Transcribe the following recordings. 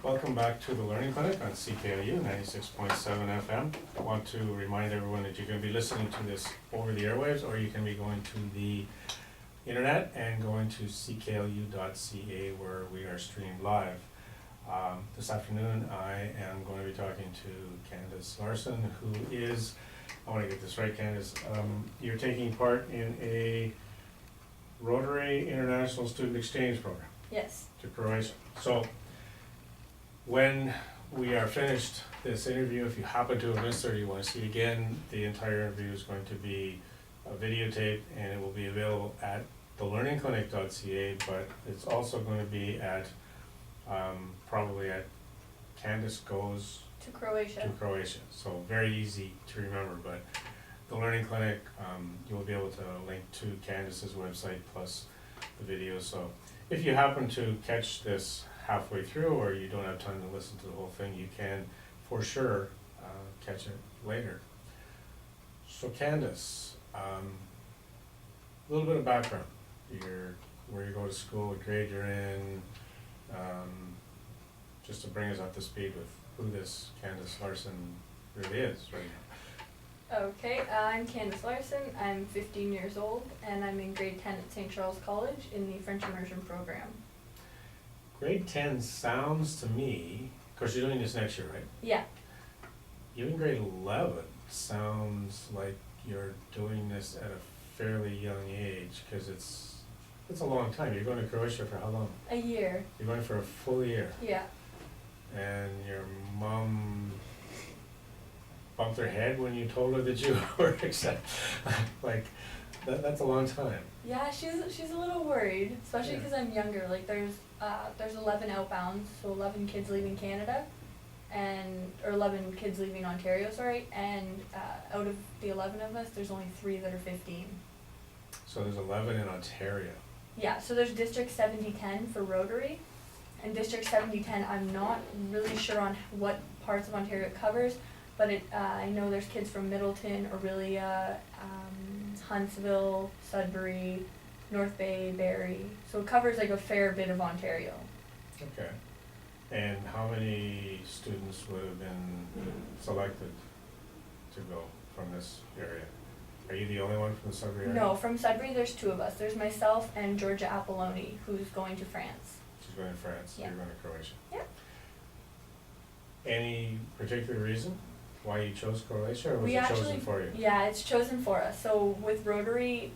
Welcome back to the Learning Clinic on CKLU 96.7 FM. I want to remind everyone that you can be listening to this over the airwaves, or you can be going to the internet and going to cklu.ca where we are streamed live. This afternoon I am going to be talking to Candace Larsen, who is, I want to get this right, Candace, you're taking part in a Rotary International Student Exchange Program. Yes. To Croatia. So when we are finished this interview, if you happen to have missed it or you want to see it again, the entire interview is going to be videotaped and it will be available at thelearningclinic.ca, but it's also going to be at probably at Candace Goes To Croatia. So very easy to remember, but the Learning Clinic, you'll be able to link to Candace's website plus the video. So if you happen to catch this halfway through or you don't have time to listen to the whole thing, you can for sure catch it later. So Candace, a little bit of background. Where you go to school, what grade you're in, just to bring us up to speed with who this Candace Larsen really is right now. Okay, I'm Candace Larsen. I'm 15 years old and I'm in grade 10 at St. Charles College in the French Immersion program. Grade 10 sounds to me, of course you're doing this next year, right? Yeah. Even grade 11 sounds like you're doing this at a fairly young age, because it's a long time. You're going to Croatia for how long? A year. You're going for a full year. Yeah. And your mom bumped her head when you told her that you were accepted. Like, that's a long time. Yeah, she's a little worried, especially because I'm younger. Like there's 11 outbounds, so 11 kids leaving Canada, or 11 kids leaving Ontario, sorry, and out of the 11 of us, there's only 3 that are 15. So there's 11 in Ontario. Yeah, so there's District 7010 for Rotary, and District 7010, I'm not really sure on what parts of Ontario it covers, but I know there's kids from Middleton, Orillia, Huntsville, Sudbury, North Bay, Barrie, so it covers like a fair bit of Ontario. Okay. And how many students would have been selected to go from this area? Are you the only one from the Sudbury area? No, from Sudbury there's 2 of us. There's myself and Georgia Apolloni, who's going to France. She's going to France, Yeah. You're going to Croatia. Yeah. Any particular reason why you chose Croatia, or was We it actually, chosen for you? Yeah, it's chosen for us. So with Rotary,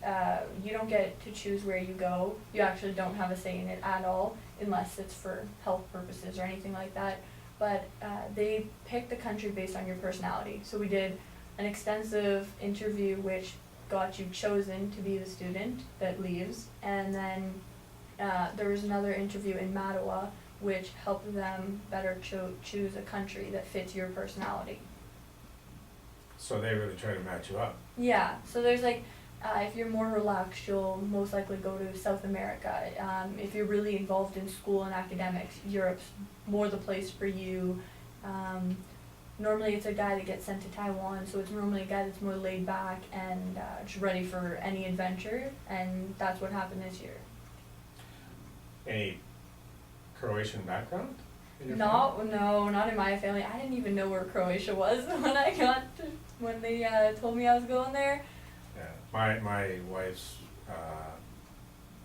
you don't get to choose where you go. You actually don't have a say in it at all, unless it's for health purposes or anything like that. But they pick the country based on your personality. So we did an extensive interview which got you chosen to be the student that leaves, and then there was another interview in Mattawa which helped them better choose a country that fits your personality. So they really try to match you up. Yeah, so there's like, if you're more relaxed, you'll most likely go to South America. If you're really involved in school and academics, Europe's more the place for you. Normally it's a guy that gets sent to Taiwan, so it's normally a guy that's more laid back and just ready for any adventure, and that's what happened this year. Any Croatian background in your No, family? no, not in my family. I didn't even know where Croatia was when they told me I was going there. Yeah, my wife's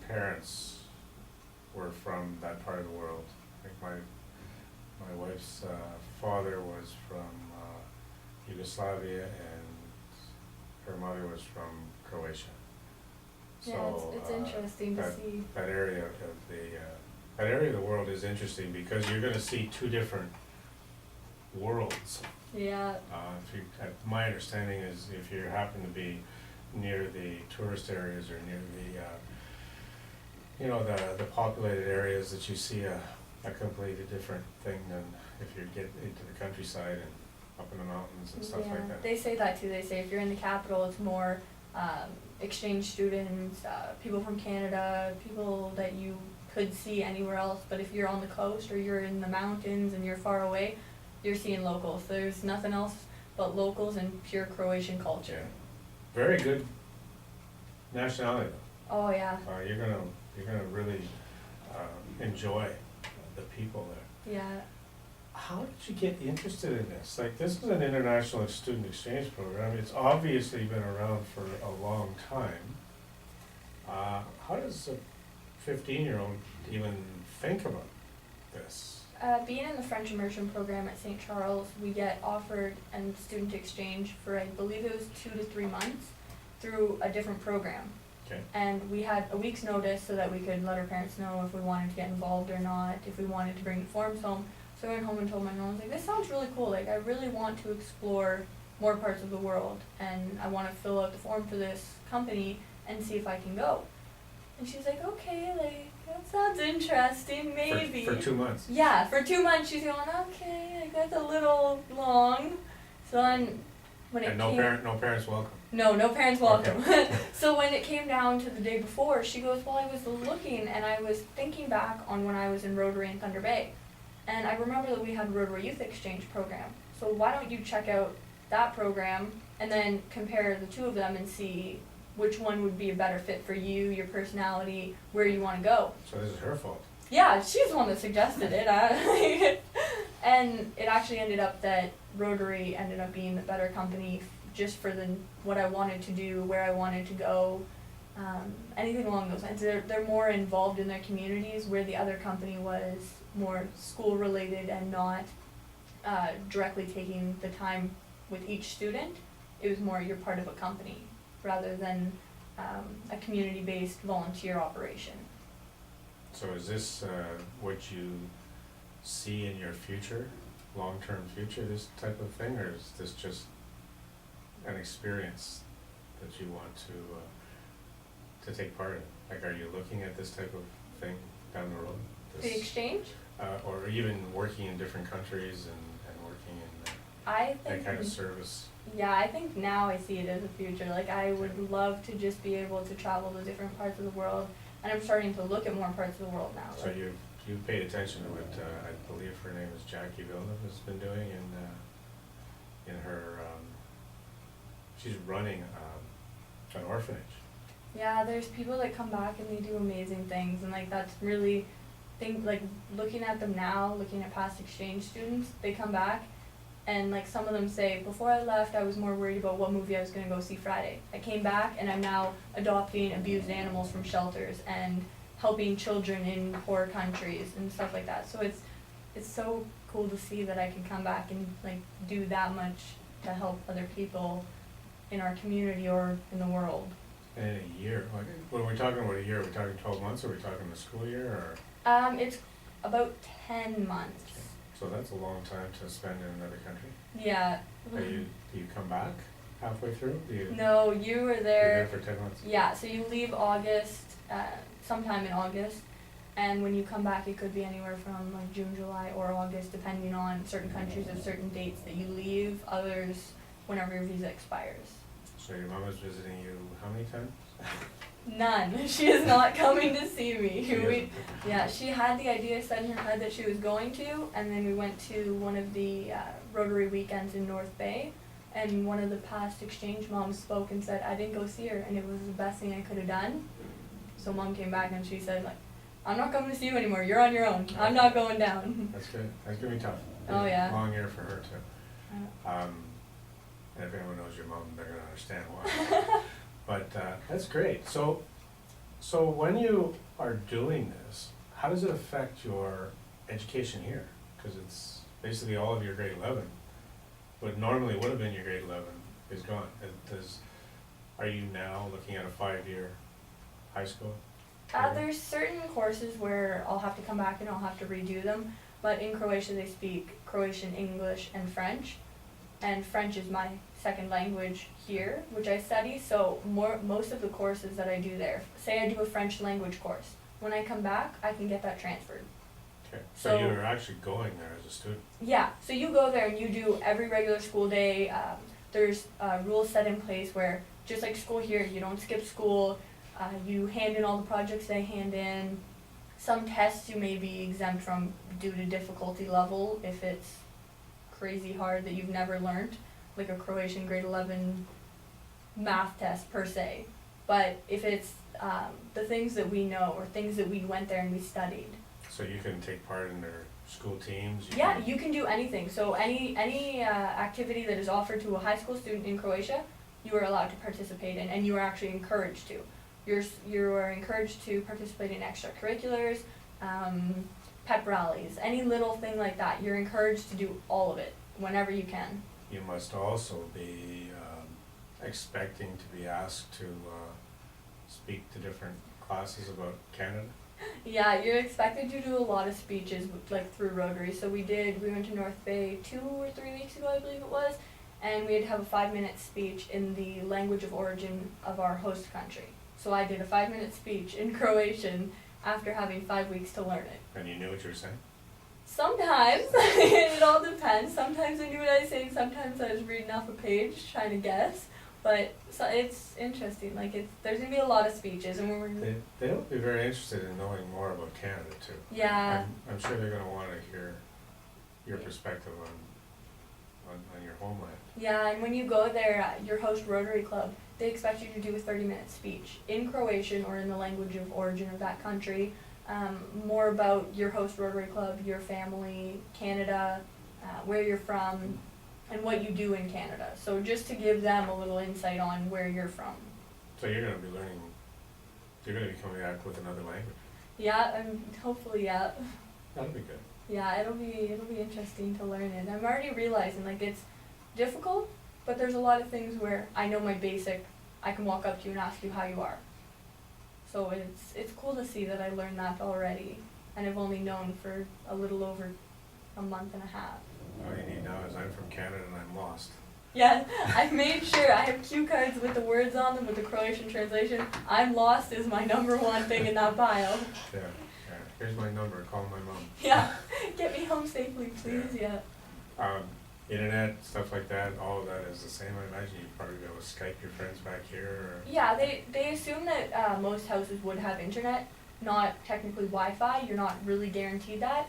parents were from that part of the world. I think my wife's father was from Yugoslavia and her mother was from Croatia. Yeah, So it's interesting to see. that area of the world is interesting because you're going to see 2 different worlds. Yeah. My understanding is if you happen to be near the tourist areas or near the populated areas, that you see a completely different thing than if you get into the countryside and up in the mountains and stuff like that. They say that too. They say if you're in the capital, it's more exchange students, people from Canada, people that you could see anywhere else. But if you're on the coast or you're in the mountains and you're far away, you're seeing locals. There's nothing else but locals and pure Croatian culture. Yeah. Very good nationality though. Oh yeah. You're gonna really enjoy the people there. Yeah. how did you get interested in this? Like, this is an international student exchange program, it's obviously been around for a long time. How does a 15-year-old even think about this? Being in the French immersion program at St. Charles, we get offered a student exchange for, I believe it was 2 to 3 months through a different program. Okay. And we had a week's notice so that we could let our parents know if we wanted to get involved or not, if we wanted to bring the forms home. So I went home and told my mom, I was like, this sounds really cool, like I really want to explore more parts of the world and I want to fill out the form for this company and see if I can go. And she's like, okay, like, that sounds interesting, maybe. For 2 months? Yeah, for 2 months she's going, okay, like that's a little long. So then when it And came... no parents welcome? No parents welcome. Okay. So when it came down to the day before, she goes, well, I was looking and I was thinking back on when I was in Rotary in Thunder Bay. And I remember that we had a Rotary Youth Exchange program. So why don't you check out that program and then compare the two of them and see which one would be a better fit for you, your personality, where you want to go. So this is her fault? Yeah, she's the one that suggested it. And it actually ended up that Rotary ended up being the better company just for what I wanted to do, where I wanted to go, anything along those lines. They're more involved in their communities, where the other company was more school related and not directly taking the time with each student. It was more you're part of a company rather than a community-based volunteer operation. So is this what you see in your future, long-term future, this type of thing, or is this just an experience that you want to take part in? Like, are you looking at this type of thing down the road? The exchange? Or even working in different countries and working in I think that kind of service? Yeah, I think now I see it as a future. Like, I would love to just be able to travel to different parts of the world, and I'm starting to look at more parts of the world now. So you've paid attention to what I believe her name is Jackie Villeneuve has been doing in her she's running an orphanage. Yeah, there's people that come back and they do amazing things, and like that's really like looking at them now, looking at past exchange students, they come back and like some of them say, before I left I was more worried about what movie I was gonna go see Friday. I came back and I'm now adopting abused animals from shelters and helping children in poor countries and stuff like that. So it's so cool to see that I can come back and like do that much to help other people in our community or in the world. And in a year, like, when we're talking about a year, are we talking 12 months, or are we talking the school year, or? It's about 10 months. Okay. So that's a long time to spend in another country. Yeah. Do you come back halfway through? No, you were You're there. there for 10 months? Yeah, so you leave August, sometime in August, and when you come back it could be anywhere from like June, July, or August, depending on certain countries have certain dates that you leave, others whenever your visa expires. So your mom is visiting you how many times? None. She is not coming to see me. She isn't? Yeah, she had the idea set in her head that she was going to, and then we went to one of the Rotary weekends in North Bay, and one of the past exchange moms spoke and said, I didn't go see her, and it was the best thing I could have done. So Mom came back and she said, like, I'm not coming to see you anymore, you're on your own, I'm not going down. That's good. That's gonna be tough. Oh, yeah. Long year for her too. And if anyone knows your mom, they're gonna understand why. But that's great. So when you are doing this, how does it affect your education here? Because it's basically all of your grade 11. What normally would have been your grade 11 is gone. Are you now looking at a 5-year high school? There's certain courses where I'll have to come back and I'll have to redo them, but in Croatia they speak Croatian, English, and French. And French is my second language here, which I study, so most of the courses that I do there, say I do a French language course, when I come back, I can get that transferred. Okay, so you're actually going there as a student? Yeah, so you go there and you do every regular school day. There's rules set in place where, just like school here, you don't skip school, you hand in all the projects they hand in. Some tests you may be exempt from due to difficulty level if it's crazy hard that you've never learned, like a Croatian grade 11 math test per se. But if it's the things that we know or things that we went there and we studied. So you can take part in their school teams? Yeah, can- you can do anything. So any activity that is offered to a high school student in Croatia, you are allowed to participate in, and you are actually encouraged to. You are encouraged to participate in extracurriculars, pep rallies, any little thing like that. You're encouraged to do all of it whenever you can. You must also be expecting to be asked to speak to different classes about Canada. Yeah, you're expected to do a lot of speeches like through Rotary. So we went to North Bay 2 or 3 weeks ago, I believe it was, and we had to have a 5-minute speech in the language of origin of our host country. So I did a 5-minute speech in Croatian after having 5 weeks to learn it. And you knew what you were saying? Sometimes, it all depends. Sometimes I knew what I was saying, sometimes I was reading off a page trying to guess. But so it's interesting, like there's gonna be a lot of speeches and They'll be very interested in knowing more about Canada too. yeah. I'm sure they're gonna wanna hear your perspective on your homeland. Yeah, and when you go there, your host Rotary Club, they expect you to do a 30-minute speech in Croatian or in the language of origin of that country, more about your host Rotary Club, your family, Canada, where you're from, and what you do in Canada. So just to give them a little insight on where you're from. So you're gonna be coming back with another language. Yeah, and hopefully, yeah. That'll be good. Yeah, it'll be interesting to learn it. I'm already realizing like it's difficult, but there's a lot of things where I know my basic. I can walk up to you and ask you how you are. So it's cool to see that I learned that already, and I've only known for a little over a month and a half. All you need now is I'm from Canada and I'm lost. Yeah, I've made sure I have cue cards with the words on them with the Croatian translation. I'm lost is my #1 thing in that pile. Yeah. Here's my number, call my mom. Yeah, get me home safely, please. Yeah. Internet, stuff like that, all of that is the same, I imagine. You'd probably be able to Skype your friends back here, or... Yeah, they assume that most houses would have internet, not technically Wi-Fi. You're not really guaranteed that.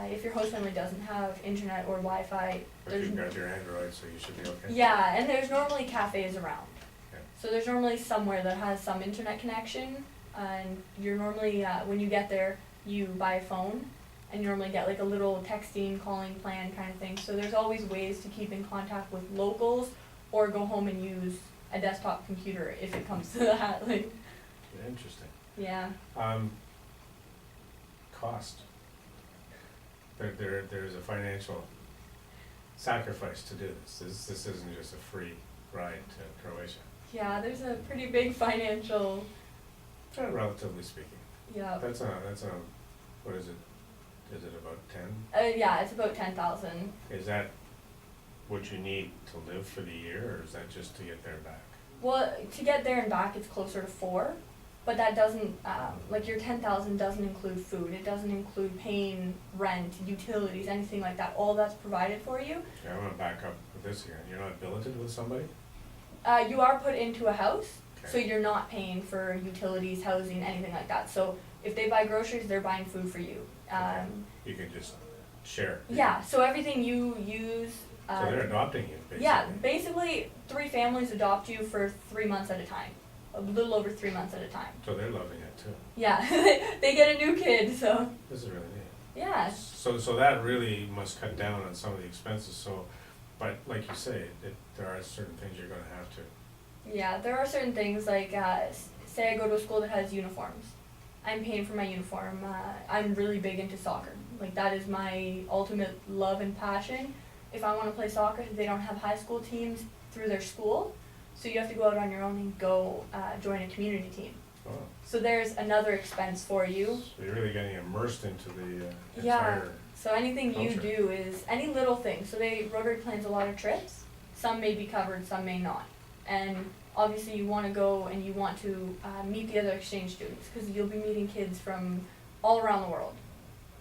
If your host family doesn't have internet or Wi-Fi, But you've got your Android, so you should be okay. yeah, and there's normally cafes around. Yeah. So there's normally somewhere that has some internet connection, and you're normally, when you get there, you buy a phone, and you normally get like a little texting, calling plan kind of thing. So there's always ways to keep in contact with locals, or go home and use a desktop computer if it comes to that. Like, Interesting. yeah. Cost. There's a financial sacrifice to do this. This isn't just a free ride to Croatia. Yeah, there's a pretty big financial, Relatively speaking. yeah. That's a, what is it? Is it about 10? Yeah, it's about 10,000. Is that what you need to live for the year, or is that just to get there and back? Well, to get there and back, it's closer to 4, but that doesn't, like your 10,000 doesn't include food. It doesn't include paying rent, utilities, anything like that. All that's provided for you. Okay, I'm gonna back up with this again. You're not billeted with somebody? You are put into a house, so Okay. you're not paying for utilities, housing, anything like that. So if they buy groceries, they're buying food for you. Okay. You can just share. Yeah, so everything you use. So they're adopting you, basically. Yeah, basically 3 families adopt you for 3 months at a time. A little over 3 months at a time. So they're loving it too. Yeah, they get a new kid, so. This is really neat. Yeah. So that really must cut down on some of the expenses, so, but like you say, there are certain things you're gonna have to. Yeah, there are certain things like, say I go to a school that has uniforms. I'm paying for my uniform. I'm really big into soccer. Like that is my ultimate love and passion. If I want to play soccer, they don't have high school teams through their school, so you have to go out on your own and go join a community team. Oh, So there's another expense for you. so you're really getting immersed into the Yeah. entire. So anything you Culture. do is any little thing. So Rotary plans a lot of trips. Some may be covered, some may not. And obviously you want to go and you want to meet the other exchange students, because you'll be meeting kids from all around the world.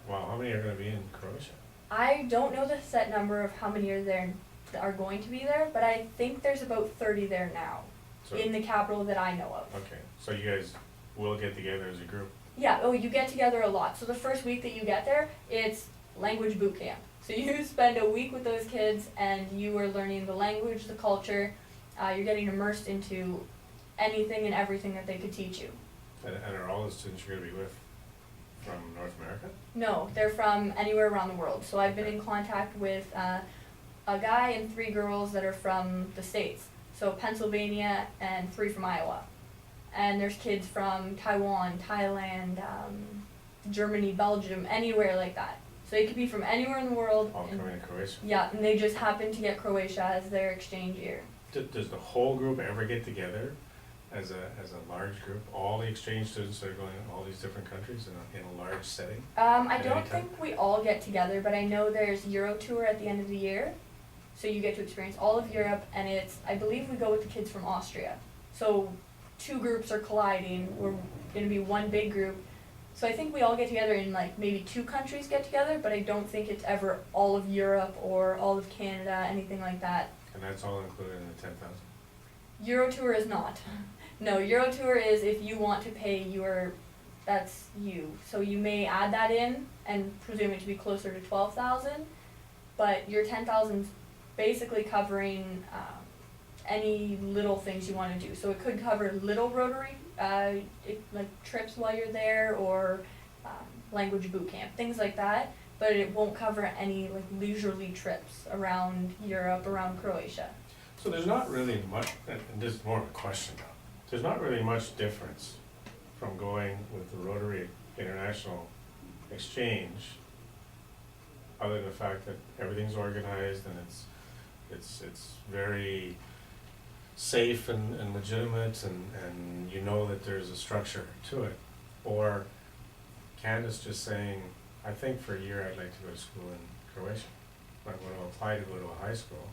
Wow, how many are gonna be in Croatia? I don't know the set number of how many are going to be there, but I think there's about 30 there now So, in the capital that I know of. okay, so you guys will get together as a group? Yeah, oh, you get together a lot. So the first week that you get there, it's language boot camp. So you spend a week with those kids and you are learning the language, the culture. You're getting immersed into anything and everything that they could teach you. And are all the students you're gonna be with from North America? No, they're from anywhere around the world. So I've been in contact with a guy and 3 girls that are from the States. So Pennsylvania and 3 from Iowa. And there's kids from Taiwan, Thailand, Germany, Belgium, anywhere like that. So it could be from anywhere in the world. All coming to Croatia? Yeah, and they just happen to get Croatia as their exchange year. Does the whole group ever get together as a large group? All the exchange students that are going in all these different countries in a large setting? I At don't any time? think we all get together, but I know there's Euro Tour at the end of the year. So you get to experience all of Europe, and I believe we go with the kids from Austria. So 2 groups are colliding, we're gonna be one big group. So I think we all get together in like maybe 2 countries get together, but I don't think it's ever all of Europe or all of Canada, anything like that. And that's all included in the 10,000? Euro Tour is not. No, Euro Tour is if you want to pay that's you. So you may add that in and presume it to be closer to 12,000, but your 10,000's basically covering any little things you want to do. So it could cover little Rotary, like trips while you're there, or language boot camp, things like that. But it won't cover any like leisurely trips around Europe, around Croatia. So there's not really much, and this is more of a question now, there's not really much difference from going with the Rotary International Exchange, other than the fact that everything's organized and it's very safe and legitimate, and you know that there's a structure to it. Or Candace just saying, I think for a year I'd like to go to school in Croatia. I want to apply to go to a high school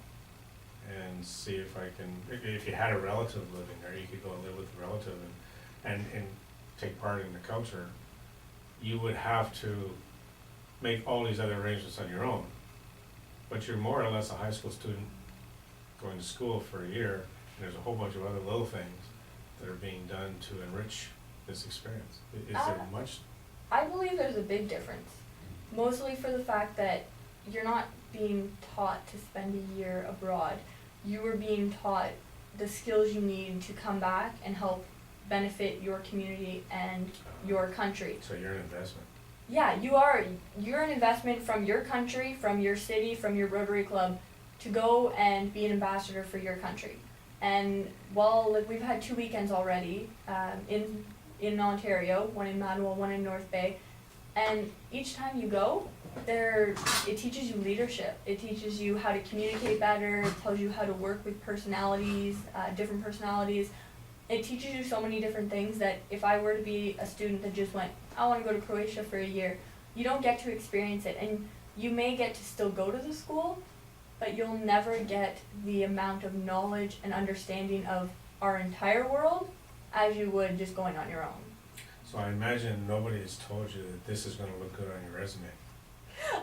and see if I can, if you had a relative living there, you could go and live with a relative and take part in the culture. You would have to make all these other arrangements on your own. But you're more or less a high school student going to school for a year, and there's a whole bunch of other little things that are being done to enrich this experience. Is there much? I believe there's a big difference, mostly for the fact that you're not being taught to spend a year abroad. You are being taught the skills you need to come back and help benefit your community and your country. So you're an investment. Yeah, you are. You're an investment from your country, from your city, from your Rotary Club, to go and be an ambassador for your country. And while like we've had 2 weekends already in Ontario, one in Mattawa, one in North Bay, and each time you go, it teaches you leadership. It teaches you how to communicate better. It tells you how to work with personalities, different personalities. It teaches you so many different things that if I were to be a student that just went, I want to go to Croatia for a year, you don't get to experience it. And you may get to still go to the school, but you'll never get the amount of knowledge and understanding of our entire world as you would just going on your own. So I imagine nobody has told you that this is going to look good on your resume.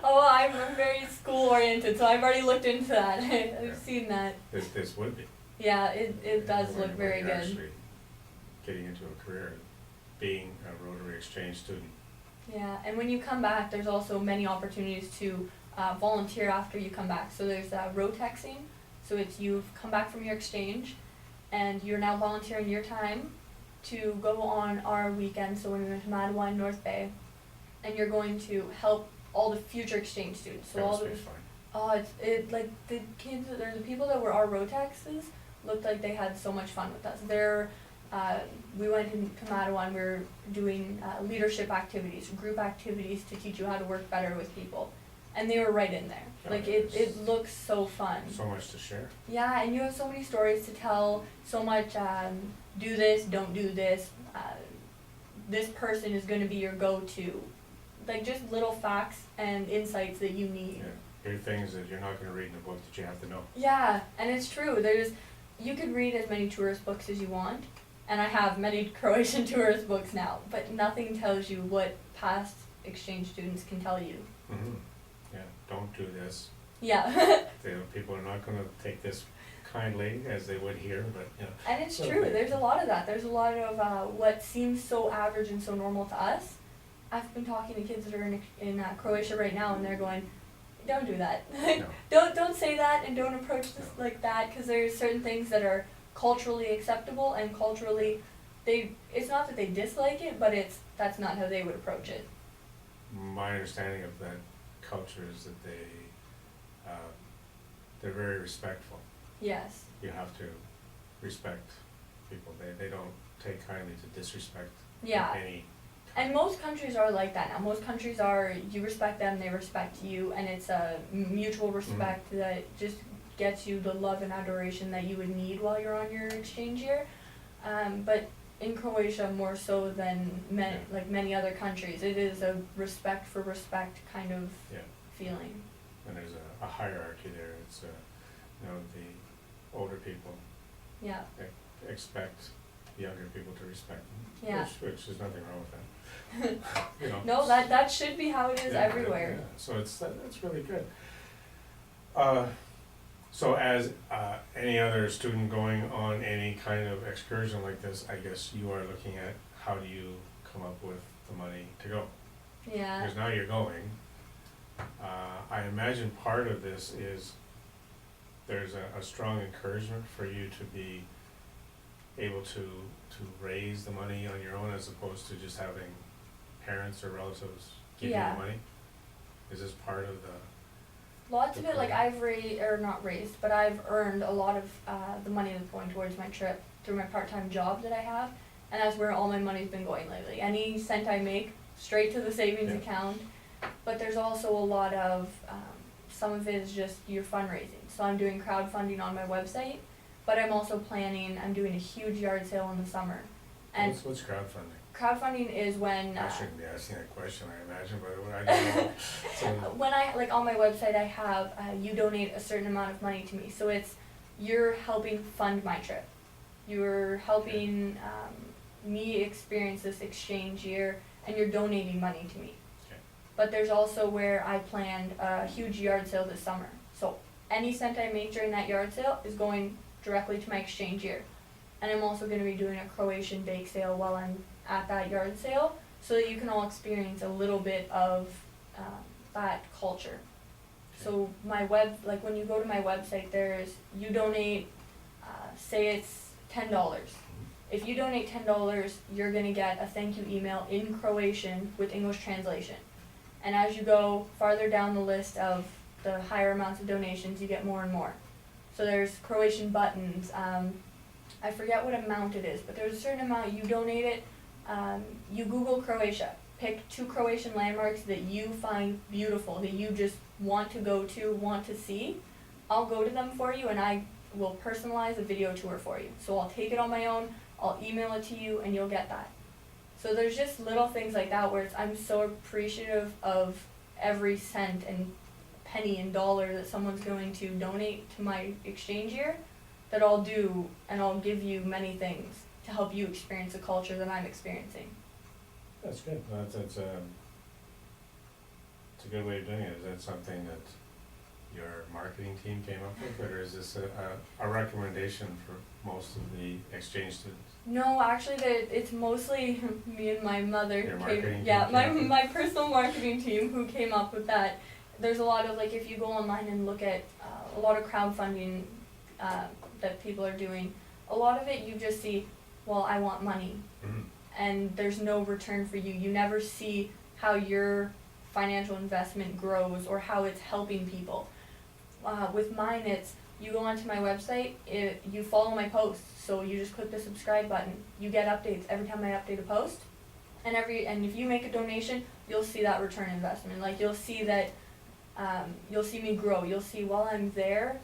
Oh, I'm very school oriented, so I've already looked into that. I've seen that. This would be. Yeah, it does look very You're good. actually getting into a career, being a Rotary Exchange student. Yeah, and when you come back, there's also many opportunities to volunteer after you come back. So there's rotexing, so it's you've come back from your exchange, and you're now volunteering your time to go on our weekend. So when we went to Mattawa and North Bay, and you're going to help all the future exchange students. So That all must the be fun. it like the kids, or the people that were our rotexes looked like they had so much fun with us. We went to Mattawa and we were doing leadership activities, group activities to teach you how to work better with people. And they were right in there. Yeah, Like it's it looks so fun. So much to share. Yeah, and you have so many stories to tell, so much do this, don't do this, this person is gonna be your go-to. Like just little facts and insights that you need. Yeah. Here are things that you're not going to read in a book that you have to know. Yeah, and it's true. You could read as many tourist books as you want, and I have many Croatian tourist books now, but nothing tells you what past exchange students can tell you. Mm-hmm. Yeah, don't do this. Yeah. People are not going to take this kindly as they would here, but you know. And it's true. There's a lot of that. There's a lot of what seems so average and so normal to us. I've been talking to kids that are in Croatia right now, and they're going, don't do that. No. don't say that, and don't approach this like that, because there's certain things that are culturally acceptable, and culturally, it's not that they dislike it, but that's not how they would approach it. my understanding of that culture is that they're very respectful. Yes. You have to respect people. They don't take kindly to disrespect Yeah. any. And most countries are like that now. Most countries are, you respect them, they respect you, and it's a mutual respect that just gets you the love and adoration that you would need while you're on your exchange year. But in Croatia, more so than like many other countries, it is a respect for respect kind of feeling. And there's a hierarchy there. It's the older people expect the younger people to respect them. Yeah. Which is nothing wrong with that. No, that should be how it is everywhere. Yeah. So that's really good. So as any other student going on any kind of excursion like this, I guess you are looking at how do you come up with the money to go? Yeah. Because now you're going. I imagine part of this is there's a strong encouragement for you to be able to raise the money on your own as opposed to just having parents or relatives give you the money. Is this part of the... Lots of it, like I've but I've earned a lot of the money that's going towards my trip through my part-time job that I have, and that's where all my money's been going lately. Any cent I make, straight to the savings account. But there's also a lot of, some of it is just your fundraising. So I'm doing crowdfunding on my website, but I'm also I'm doing a huge yard sale in the summer. And what's crowdfunding? Crowdfunding is when... I shouldn't be asking that question, I imagine, but I don't know. So, when on my website I have, you donate a certain amount of money to me. So you're helping fund my trip. You're helping me experience this exchange year, and you're donating money to me. Okay. But there's also where I planned a huge yard sale this summer. So any cent I make during that yard sale is going directly to my exchange year. And I'm also going to be doing a Croatian bake sale while I'm at that yard sale, so that you can all experience a little bit of that culture. Okay. So when you go to my website, you donate, say it's $10. If you donate $10, you're going to get a thank you email in Croatian with English translation. And as you go farther down the list of the higher amounts of donations, you get more and more. So there's Croatian buttons. I forget what amount it is, but there's a certain amount. You donate it. You Google Croatia. Pick 2 Croatian landmarks that you find beautiful, that you just want to go to, want to see. I'll go to them for you, and I will personalize a video tour for you. So I'll take it on my own, I'll email it to you, and you'll get that. So there's just little things like that where I'm so appreciative of every cent and penny and dollar that someone's going to donate to my exchange year, that I'll do, and I'll give you many things to help you experience the culture that I'm experiencing. That's good. It's a good way of doing it. Is that something that your marketing team came up with, or is this a recommendation for most of the exchange students? No, actually, it's mostly me and my mother. Your marketing team, my personal marketing team who came up with that. There's a lot of, if you go online and look at a lot of crowdfunding that people are doing, a lot of it you just see, well, I want money. Mm-hmm. And there's no return for you. You never see how your financial investment grows or how it's helping people. With mine, it's you go onto my website, you follow my posts, so you just click the subscribe button. You get updates every time I update a post, and if you make a donation, you'll see that return investment. You'll see that, you'll see me grow. You'll see while I'm there,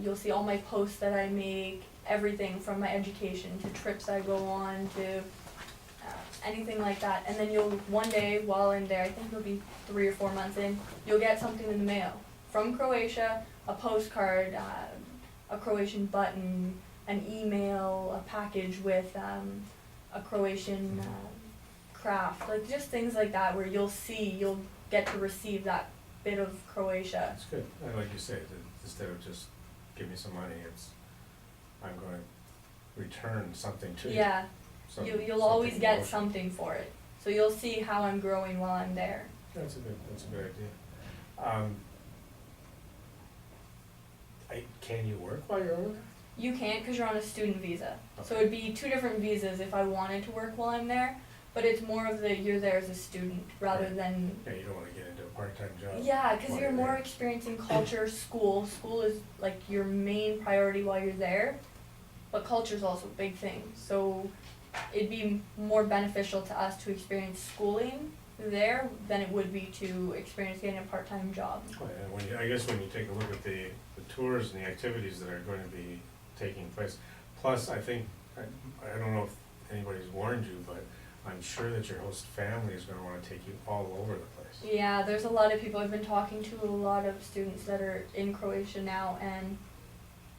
you'll see all my posts that I make, everything from my education to trips I go on to anything like that. And then one day while I'm there, I think it'll be 3 or 4 months in, you'll get something in the mail from Croatia, a postcard, a Croatian button, an email, a package with a Croatian craft, just things like that where you'll get to receive that bit of Croatia. That's good. And like you say, instead of just give me some money, I'm going to return something to you. Yeah. You'll always get something for it. So you'll see how I'm growing while I'm there. That's a good idea. Can you work while you're over there? You can't, because you're on a student visa. Okay. So it'd be 2 different visas if I wanted to work while I'm there. but it's more of you're there as a student rather Right. than, Yeah, you don't wanna get into a part-time job. yeah, cause while you're more there. experiencing culture, school is like your main priority while you're there, but culture's also a big thing, so it'd be more beneficial to us to experience schooling there than it would be to experience getting a part-time job. Oh, yeah, I guess when you take a look at the tours and the activities that are going to be taking place, plus I think, I don't know if anybody's warned you, but I'm sure that your host family is gonna wanna take you all over the place. Yeah, there's a lot of people, I've been talking to a lot of students that are in Croatia now, and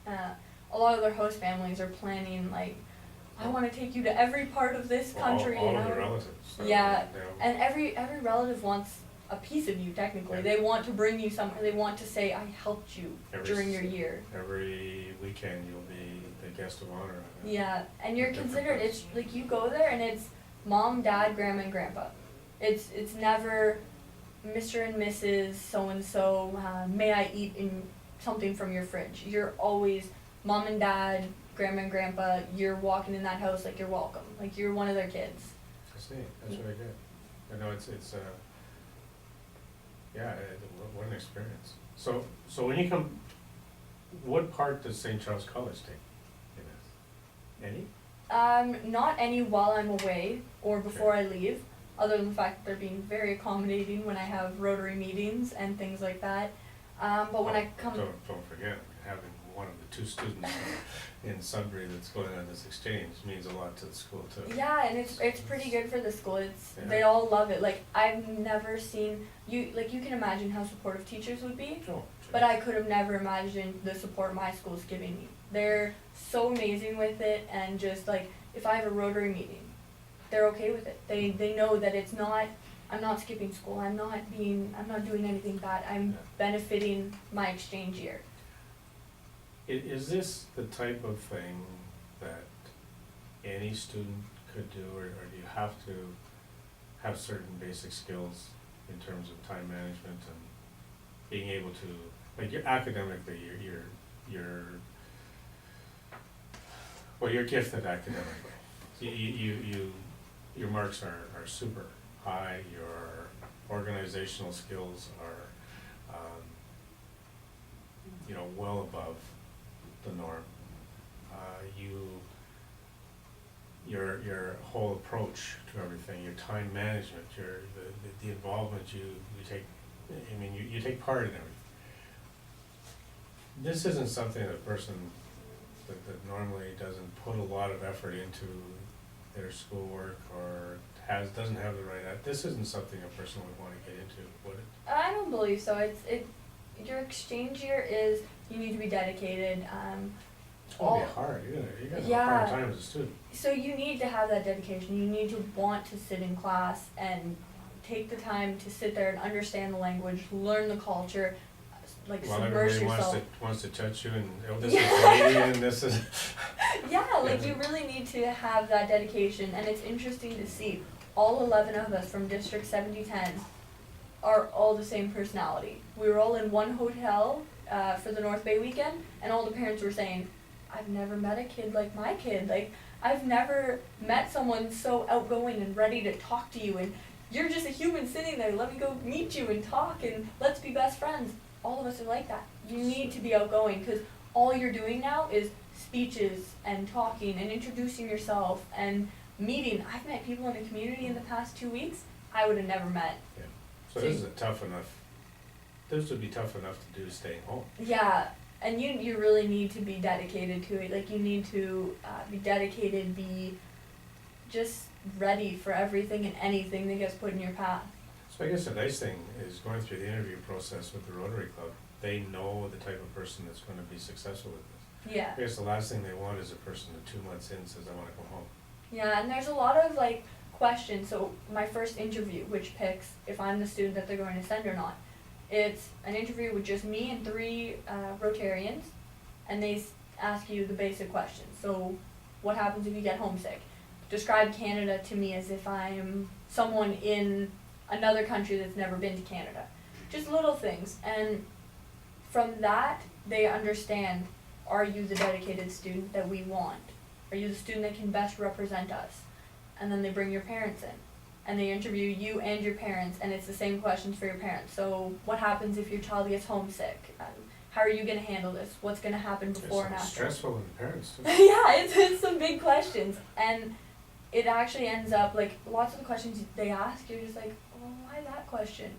a lot of their host families are planning, like, I wanna take you to every part of this country, All you of the know? relatives. so, Yeah, you know, and every relative wants a piece of you, technically. Yeah. They want to bring you somewhere, they want to say, I helped you Every during your s- year. Every weekend you'll be the guest of honor. Yeah, and you're Different considered, places. it's, like, you go there and it's mom, dad, grandma, and grandpa. It's never Mr. and Mrs. so-and-so, may I eat in something from your fridge? You're always mom and dad, grandma and grandpa, you're walking in that house like you're welcome, like you're one of their kids. I see, that's really good. I know it's, yeah, what an experience. So when you come, what part does St. Charles College take in this? Any? Not any while I'm away or before I leave, other than the fact that they're being very accommodating when I have Rotary meetings and things like that. But when I come, Don't forget, having one of the two students in Sudbury that's going on this exchange means a lot to the school too. yeah, and it's pretty good for the school. Yeah. They all love it. Like, I've never seen you can imagine how supportive teachers would be, Oh, but I could have never imagined the support my school's giving me. They're so amazing with it, and just like, if I have a Rotary meeting, they're okay with it. They know that it's not, I'm not skipping school, I'm not doing anything bad, I'm Yeah. benefiting my exchange year. Is this the type of thing that any student could do, or do you have to have certain basic skills in terms of time management and being able to, like, you're academically, you're gifted academically. Your marks are super high, your organizational skills are, well above the norm. Your whole approach to everything, your time management, the involvement you take, I mean, you take part in everything. This isn't something that a person that normally doesn't put a lot of effort into their schoolwork or doesn't have the right, this isn't something a person would wanna get into, would it? I don't believe so. Your exchange year is, you need to be dedicated. It's gonna be hard, you're gonna have a Yeah. hard time as a student. So you need to have that dedication. You need to want to sit in class and take the time to sit there and understand the language, learn the culture, like While submerge everybody yourself. wants to touch you and, oh, this Yeah. is Canadian, this is. Yeah, like Yeah. you really need to have that dedication, and it's interesting to see all 11 of us from District 7010 are all the same personality. We were all in one hotel for the North Bay weekend, and all the parents were saying, I've never met a kid like my kid. Like, I've never met someone so outgoing and ready to talk to you, and you're just a human sitting there, let me go meet you and talk, and let's be best friends. All of us are like that. You need to be outgoing, because all you're doing now is speeches and talking and introducing yourself and meeting. I've met people in the community in the past 2 weeks I would have never met. Yeah, so this would be tough enough to do staying home. Yeah, and you really need to be dedicated to it. Like, you need to be dedicated, be just ready for everything and anything that gets put in your path. So I guess the nice thing is going through the interview process with the Rotary Club, they know the type of person that's gonna be successful with this. Yeah. I guess the last thing they want is a person that 2 months in says, I wanna come home. Yeah, and there's a lot of like questions. So my first interview, which picks if I'm the student that they're going to send or not, it's an interview with just me and 3 Rotarians, and they ask you the basic questions. So, what happens if you get homesick? Describe Canada to me as if I'm someone in another country that's never been to Canada. Just little things, and from that they understand, are you the dedicated student that we want? Are you the student that can best represent us? and then they bring your parents in. And they interview you and your parents, and it's the same questions for your parents. So what happens if your child gets homesick? How are you going to handle this? What's going to happen before and It's after? stressful with the parents too. Yeah, it's some big questions. And it actually ends up, like, lots of the questions they ask, you're just like, oh, why that question?